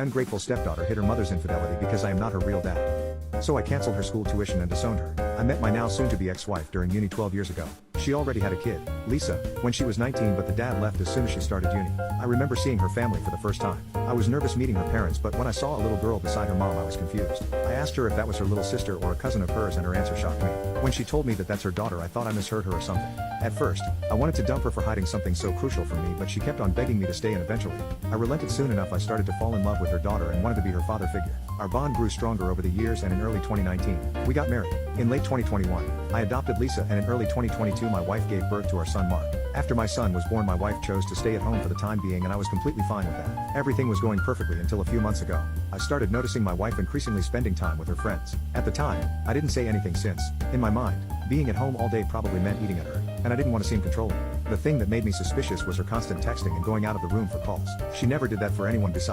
ungrateful stepdaughter hid her mother's infidelity because I am not her real dad. So I canceled her school tuition and disowned her. I met my now soon-to-be ex-wife during uni 12 years ago. She already had a kid, Lisa, when she was 19, but the dad left as soon as she started uni. I remember seeing her family for the first time. I was nervous meeting her parents, but when I saw a little girl beside her mom I was confused. I asked her if that was her little sister or a cousin of hers and her answer shocked me. When she told me that that's her daughter I thought I misheard her or something. At first, I wanted to dump her for hiding something so crucial from me, but she kept on begging me to stay and eventually, I relented. Soon enough I started to fall in love with her daughter and wanted to be her father figure. Our bond grew stronger over the years and in early 2019, we got married. In late 2021, I adopted Lisa and in early 2022 my wife gave birth to our son Mark. After my son was born my wife chose to stay at home for the time being and I was completely fine with that. Everything was going perfectly until a few months ago. I started noticing my wife increasingly spending time with her friends. At the time, I didn't say anything since, in my mind, being at home all day probably meant eating at her, and I didn't want to seem controlling. The thing that made me suspicious was her constant texting and going out of the room for calls. She never did that for anyone besides